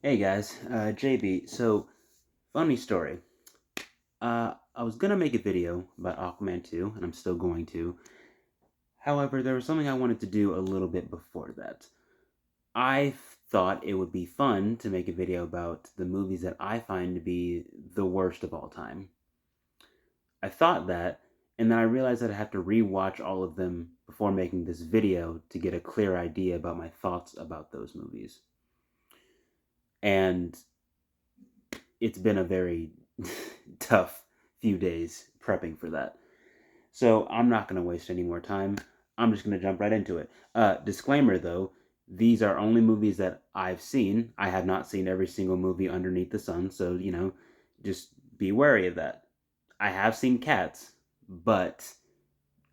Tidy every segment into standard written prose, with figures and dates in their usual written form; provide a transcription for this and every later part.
Hey guys, JB. So, funny story. I was gonna make a video about Aquaman 2, and I'm still going to. However, there was something I wanted to do a little bit before that. I thought it would be fun to make a video about the movies that I find to be the worst of all time. I thought that, and then I realized that I have to rewatch all of them before making this video to get a clear idea about my thoughts about those movies. And it's been a very tough few days prepping for that. So I'm not going to waste any more time. I'm just going to jump right into it. Disclaimer though, these are only movies that I've seen. I have not seen every single movie underneath the sun, so, just be wary of that. I have seen Cats, but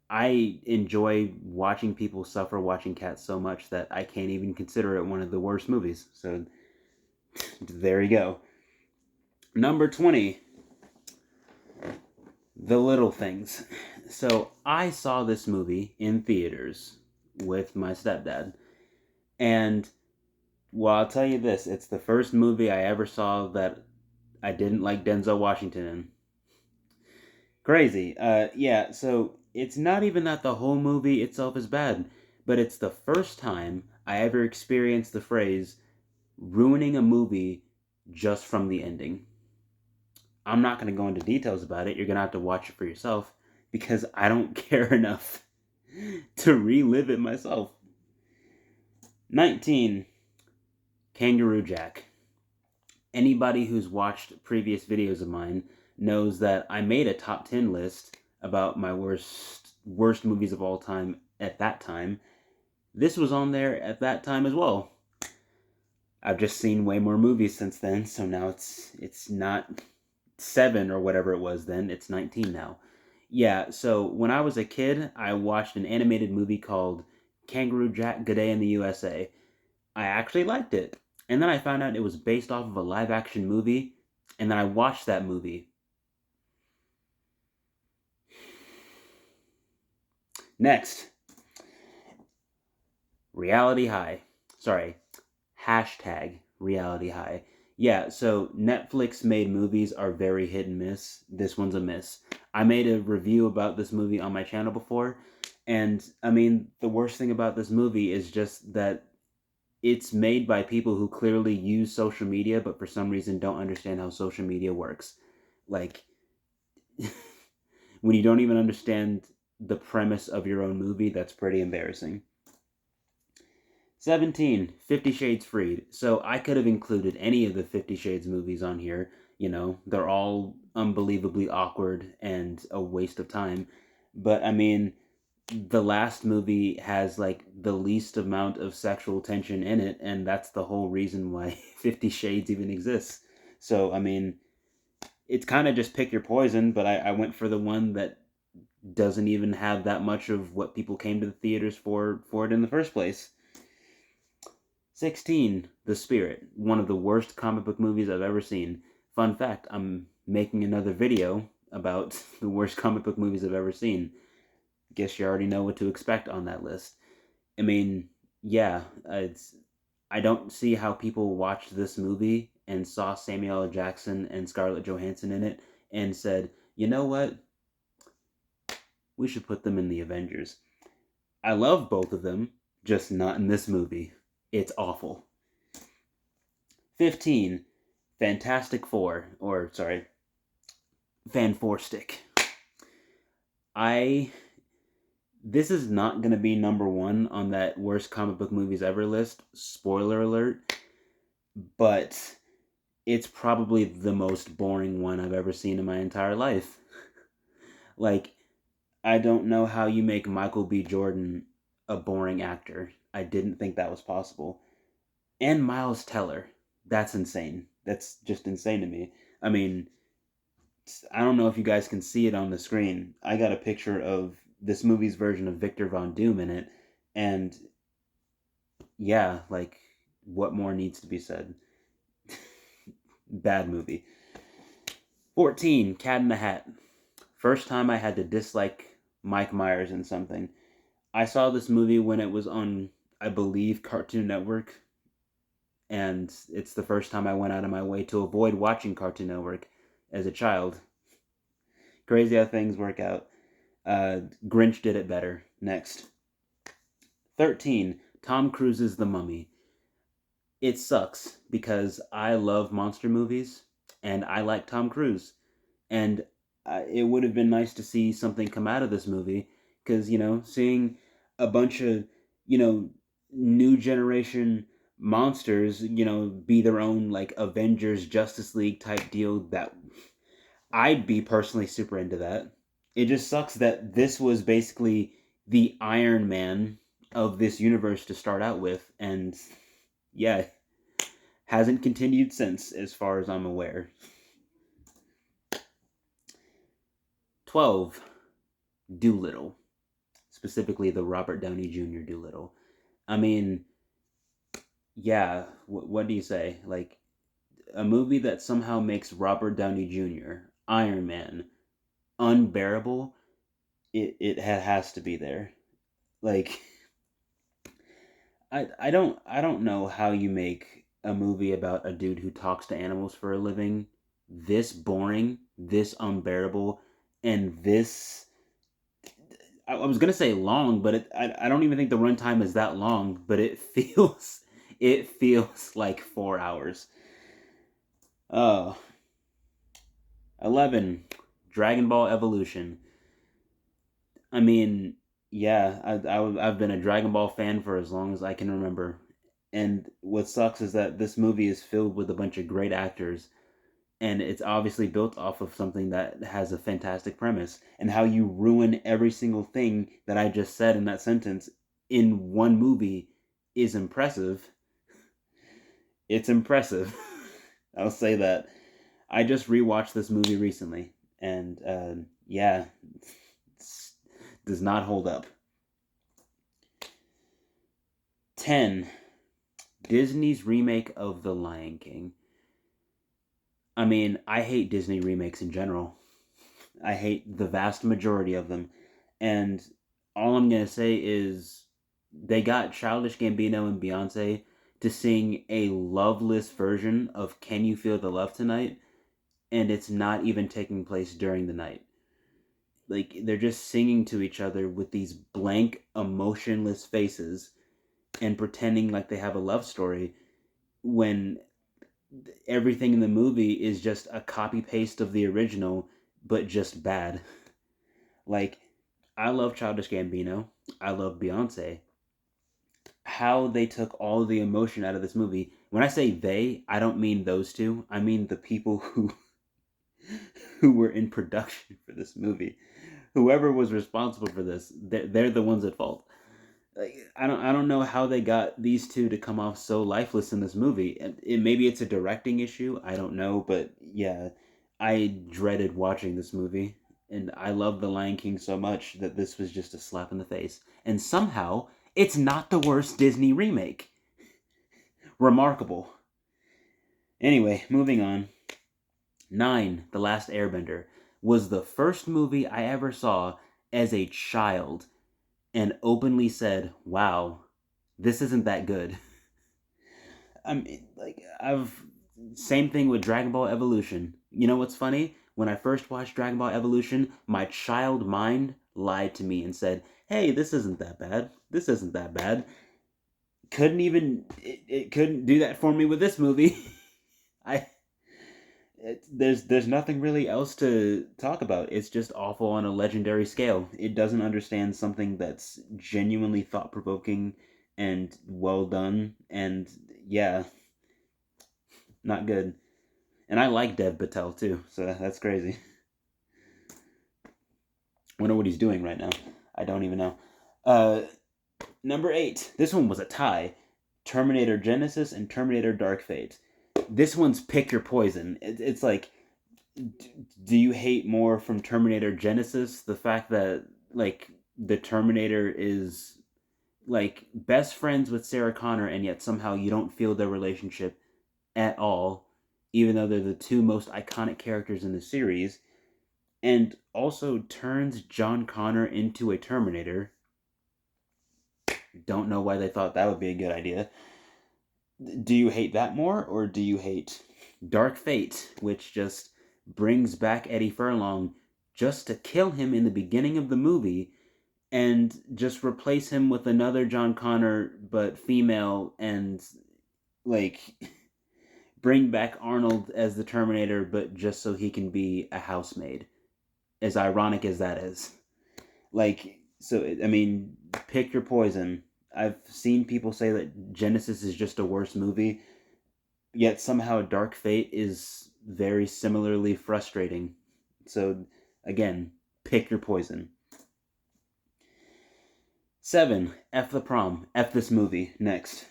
I enjoy watching people suffer watching Cats so much that I can't even consider it one of the worst movies. So there you go. Number 20, The Little Things. So I saw this movie in theaters with my stepdad. And well, I'll tell you this, it's the first movie I ever saw that I didn't like Denzel Washington in. Crazy. Yeah, so it's not even that the whole movie itself is bad, but it's the first time I ever experienced the phrase ruining a movie just from the ending. I'm not going to go into details about it. You're going to have to watch it for yourself because I don't care enough to relive it myself. 19. Kangaroo Jack. Anybody who's watched previous videos of mine knows that I made a top 10 list about my worst movies of all time at that time. This was on there at that time as well. I've just seen way more movies since then, so now it's not 7 or whatever it was then, it's 19 now. Yeah, so when I was a kid, I watched an animated movie called Kangaroo Jack Good Day in the USA. I actually liked it. And then I found out it was based off of a live action movie, and then I watched that movie. Next, Reality High. Sorry, hashtag Reality High. Yeah, so Netflix made movies are very hit and miss. This one's a miss. I made a review about this movie on my channel before, and I mean, the worst thing about this movie is just that it's made by people who clearly use social media, but for some reason don't understand how social media works. Like, when you don't even understand the premise of your own movie, that's pretty embarrassing. 17, 50 Shades Freed. So I could have included any of the 50 Shades movies on here. They're all unbelievably awkward and a waste of time. But I mean, the last movie has like the least amount of sexual tension in it, and that's the whole reason why 50 Shades even exists. So, I mean, it's kind of just pick your poison, but I went for the one that doesn't even have that much of what people came to the theaters for it in the first place. 16, The Spirit, one of the worst comic book movies I've ever seen. Fun fact, I'm making another video about the worst comic book movies I've ever seen. Guess you already know what to expect on that list. I mean, yeah, I don't see how people watched this movie and saw Samuel L. Jackson and Scarlett Johansson in it and said, you know what? We should put them in the Avengers. I love both of them, just not in this movie. It's awful. 15. Fantastic Four, or sorry, Fan Four Stick. I This is not going to be number one on that worst comic book movies ever list. Spoiler alert. But it's probably the most boring one I've ever seen in my entire life. Like, I don't know how you make Michael B. Jordan a boring actor. I didn't think that was possible. And Miles Teller. That's insane. That's just insane to me. I mean, I don't know if you guys can see it on the screen. I got a picture of this movie's version of Victor Von Doom in it, and yeah, like, what more needs to be said? Bad movie. 14, Cat in the Hat. First time I had to dislike Mike Myers in something. I saw this movie when it was on, I believe, Cartoon Network. and it's the first time I went out of my way to avoid watching Cartoon Network as a child. Crazy how things work out. Grinch did it better. Next. 13. Tom Cruise's The Mummy. It sucks because I love monster movies and I like Tom Cruise. And it would have been nice to see something come out of this movie because, seeing a bunch of, you know, new generation monsters, be their own like Avengers, Justice League type deal, that I'd be personally super into that. It just sucks that this was basically the Iron Man of this universe to start out with, and yeah, hasn't continued since, as far as I'm aware. 12. Doolittle. Specifically, the Robert Downey Jr. Doolittle. I mean, yeah, what do you say? Like, a movie that somehow makes Robert Downey Jr., Iron Man, unbearable, it has to be there. Like, I don't know how you make a movie about a dude who talks to animals for a living this boring, this unbearable, and this. I was gonna say long, but I don't even think the runtime is that long. But it feels like 4 hours. Oh, 11. Dragon Ball Evolution. I mean, yeah, I've been a Dragon Ball fan for as long as I can remember. And what sucks is that this movie is filled with a bunch of great actors, and it's obviously built off of something that has a fantastic premise. And how you ruin every single thing that I just said in that sentence in one movie is impressive. It's impressive. I'll say that. I just rewatched this movie recently, and yeah, does not hold up. 10. Disney's remake of The Lion King. I mean, I hate Disney remakes in general. I hate the vast majority of them. And all I'm going to say is they got Childish Gambino and Beyonce to sing a loveless version of Can You Feel the Love Tonight? And it's not even taking place during the night. Like, they're just singing to each other with these blank, emotionless faces and pretending like they have a love story when everything in the movie is just a copy paste of the original, but just bad. Like, I love Childish Gambino. I love Beyonce. How they took all of the emotion out of this movie. When I say they, I don't mean those two. I mean the people who who were in production for this movie. Whoever was responsible for this, they're the ones at fault. Like, I don't know how they got these two to come off so lifeless in this movie. And maybe it's a directing issue. I don't know, but yeah, I dreaded watching this movie, and I love The Lion King so much that this was just a slap in the face. And somehow, it's not the worst Disney remake. Remarkable. Anyway, moving on. 9. The Last Airbender was the first movie I ever saw as a child and openly said, "Wow, this isn't that good." I mean, like, I've same thing with Dragon Ball Evolution. You know what's funny? When I first watched Dragon Ball Evolution, my child mind lied to me and said, "Hey, this isn't that bad. This isn't that bad." It couldn't do that for me with this movie. I there's nothing really else to talk about. It's just awful on a legendary scale. It doesn't understand something that's genuinely thought provoking and well done. And yeah, not good. And I like Dev Patel too, so that's crazy. Wonder what he's doing right now. I don't even know. Uh, Number 8. This one was a tie. Terminator Genesis and Terminator Dark Fate. This one's pick your poison. It's like, do you hate more from Terminator Genesis the fact that like the Terminator is like best friends with Sarah Connor and yet somehow you don't feel their relationship at all, even though they're the two most iconic characters in the series, and also turns John Connor into a Terminator. Don't know why they thought that would be a good idea. Do you hate that more, or do you hate Dark Fate, which just brings back Eddie Furlong just to kill him in the beginning of the movie and just replace him with another John Connor but female, and like bring back Arnold as the Terminator but just so he can be a housemaid? As ironic as that is. Like, so I mean, pick your poison. I've seen people say that Genesis is just a worse movie, yet somehow Dark Fate is very similarly frustrating. So again, pick your poison. 7. F the prom. F this movie. Next.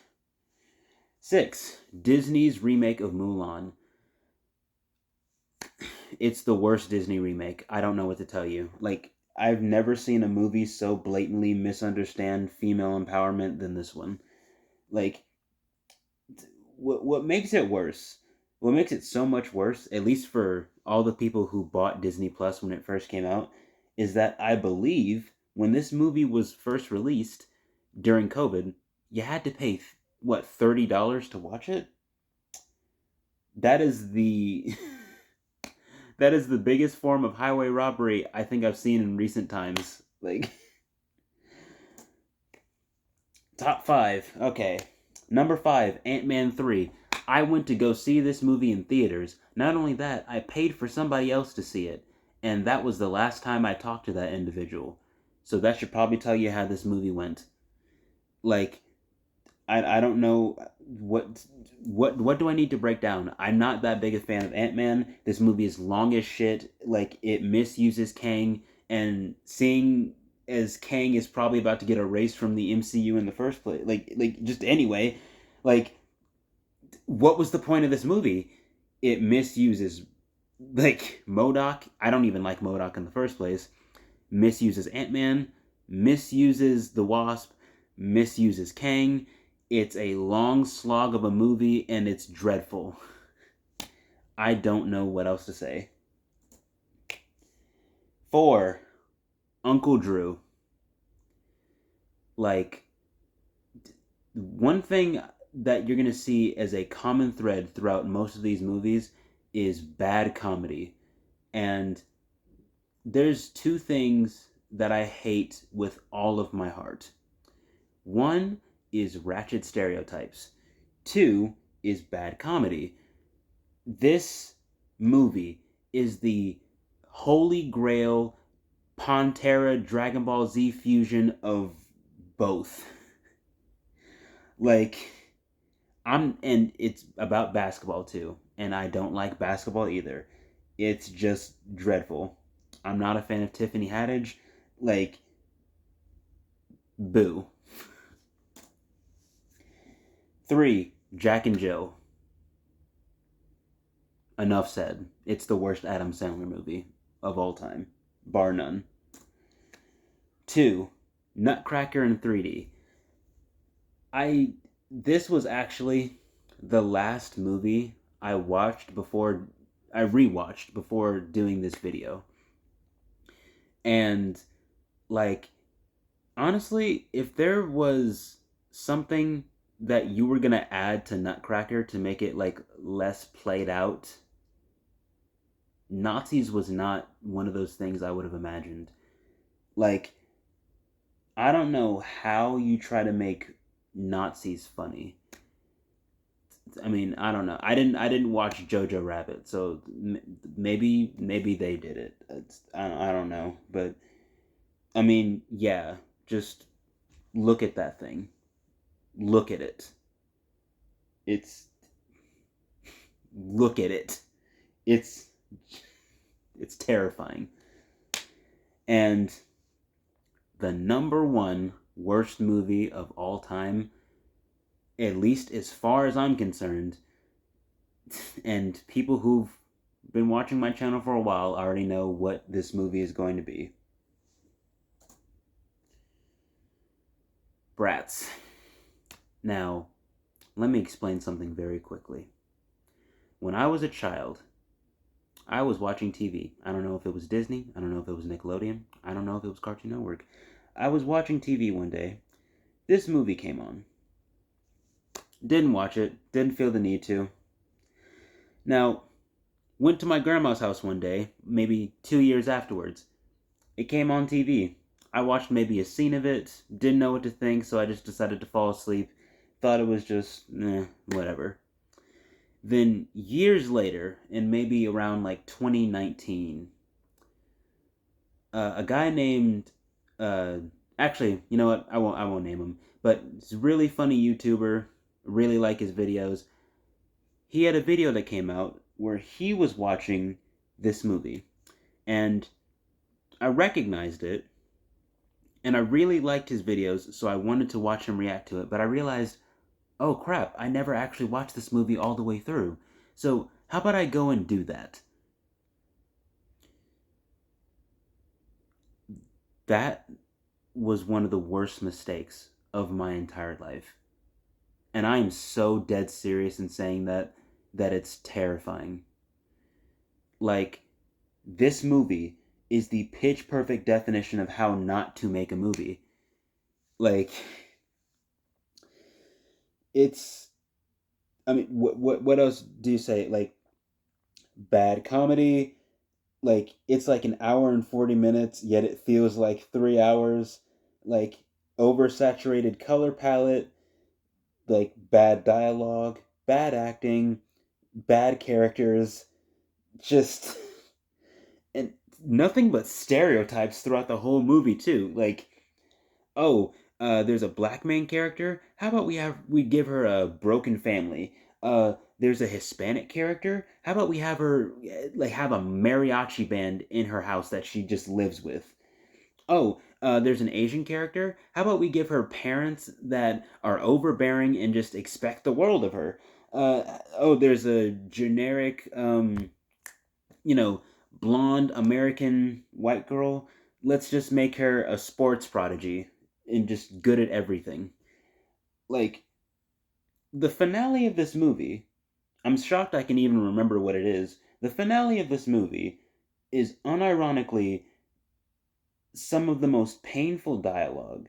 6. Disney's remake of Mulan. It's the worst Disney remake. I don't know what to tell you. Like, I've never seen a movie so blatantly misunderstand female empowerment than this one. Like, what makes it worse? What makes it so much worse, at least for all the people who bought Disney Plus when it first came out, is that I believe when this movie was first released during COVID, you had to pay what, $30 to watch it? That is the that is the biggest form of highway robbery I think I've seen in recent times. Like, top 5. Okay. Number 5, Ant-Man 3. I went to go see this movie in theaters. Not only that, I paid for somebody else to see it. And that was the last time I talked to that individual. So that should probably tell you how this movie went. Like, I don't know what do I need to break down? I'm not that big a fan of Ant-Man. This movie is long as shit. Like, it misuses Kang, and seeing as Kang is probably about to get erased from the MCU in the first place. Like just anyway, like, what was the point of this movie? It misuses, like, MODOK. I don't even like MODOK in the first place. Misuses Ant-Man, misuses the Wasp, misuses Kang. It's a long slog of a movie, and it's dreadful. I don't know what else to say. 4. Uncle Drew. Like, one thing that you're going to see as a common thread throughout most of these movies is bad comedy. And there's 2 things that I hate with all of my heart. 1 is ratchet stereotypes. 2 is bad comedy. This movie is the holy grail Pantera Dragon Ball Z fusion of both. Like, and it's about basketball too, and I don't like basketball either. It's just dreadful. I'm not a fan of Tiffany Haddish. Like, boo. 3. Jack and Jill. Enough said. It's the worst Adam Sandler movie of all time, bar none. 2. Nutcracker in 3D. This was actually the last movie I rewatched before doing this video. And, like, honestly, if there was something that you were gonna add to Nutcracker to make it, like, less played out, Nazis was not one of those things I would have imagined. Like, I don't know how you try to make Nazis funny. I mean, I don't know. I didn't watch Jojo Rabbit, so maybe they did it. I don't know, but I mean, yeah, just look at that thing. Look at it. Look at it. It's terrifying. And the number 1 worst movie of all time, at least as far as I'm concerned, and people who've been watching my channel for a while already know what this movie is going to be. Bratz. Now, let me explain something very quickly. When I was a child, I was watching TV. I don't know if it was Disney. I don't know if it was Nickelodeon. I don't know if it was Cartoon Network. I was watching TV one day. This movie came on. Didn't watch it. Didn't feel the need to. Now, went to my grandma's house one day, maybe 2 years afterwards. It came on TV. I watched maybe a scene of it, didn't know what to think, so I just decided to fall asleep. Thought it was just, whatever. Then, years later, and maybe around like 2019, a guy named, uh, actually, you know what? I won't name him, but he's a really funny YouTuber. Really like his videos. He had a video that came out where he was watching this movie, and I recognized it, and I really liked his videos, so I wanted to watch him react to it, but I realized, oh crap, I never actually watched this movie all the way through. So, how about I go and do that? That was one of the worst mistakes of my entire life. And I am so dead serious in saying that it's terrifying. Like, this movie is the pitch perfect definition of how not to make a movie. Like, it's, I mean, what else do you say? Like, bad comedy. Like, it's like an hour and 40 minutes, yet it feels like 3 hours. Like, oversaturated color palette. Like, bad dialogue, bad acting, bad characters. Just, and nothing but stereotypes throughout the whole movie, too. Like, oh, there's a black main character. How about we give her a broken family? There's a Hispanic character. How about we have her like have a mariachi band in her house that she just lives with? Oh, there's an Asian character. How about we give her parents that are overbearing and just expect the world of her? Oh, there's a generic, you know, blonde American white girl. Let's just make her a sports prodigy and just good at everything. Like, the finale of this movie, I'm shocked I can even remember what it is. The finale of this movie is unironically some of the most painful dialogue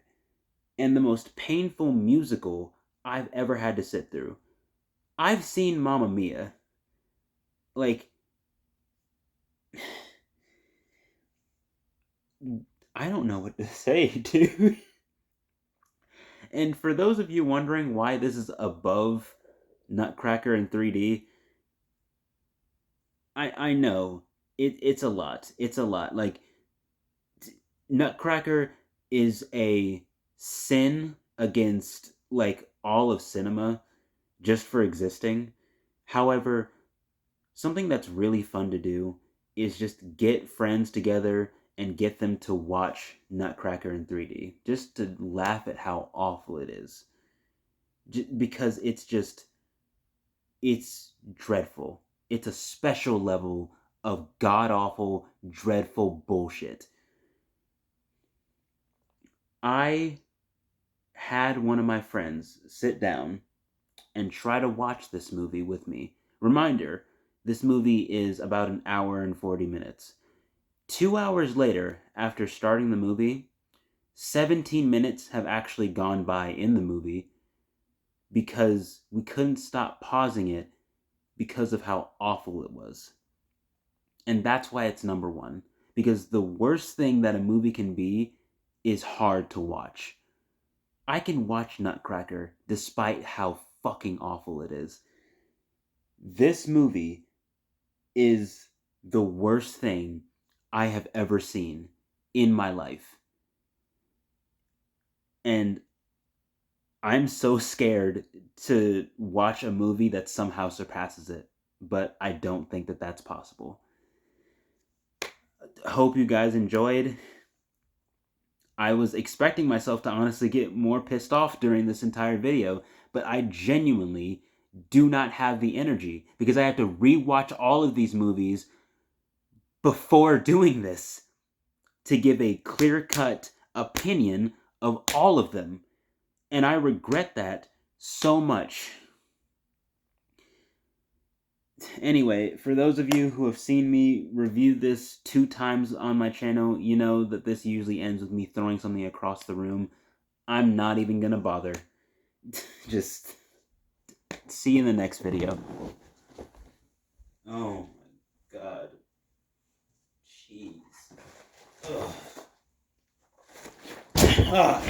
and the most painful musical I've ever had to sit through. I've seen Mamma Mia. Like, I don't know what to say, dude. And for those of you wondering why this is above Nutcracker in 3D, I know it's a lot. It's a lot. Like, Nutcracker is a sin against like all of cinema just for existing. However, something that's really fun to do is just get friends together and get them to watch Nutcracker in 3D just to laugh at how awful it is. Because it's dreadful. It's a special level of god awful, dreadful bullshit. I had one of my friends sit down and try to watch this movie with me. Reminder, this movie is about an hour and 40 minutes. 2 hours later, after starting the movie, 17 minutes have actually gone by in the movie because we couldn't stop pausing it because of how awful it was. And that's why it's number one. Because the worst thing that a movie can be is hard to watch. I can watch Nutcracker despite how fucking awful it is. This movie is the worst thing I have ever seen in my life. And I'm so scared to watch a movie that somehow surpasses it, but I don't think that that's possible. Hope you guys enjoyed. I was expecting myself to honestly get more pissed off during this entire video, but I genuinely do not have the energy because I have to rewatch all of these movies before doing this to give a clear-cut opinion of all of them. And I regret that so much. Anyway, for those of you who have seen me review this 2 times on my channel, you know that this usually ends with me throwing something across the room. I'm not even gonna bother. Just, See you in the next video. Oh my god. Jeez. Ugh.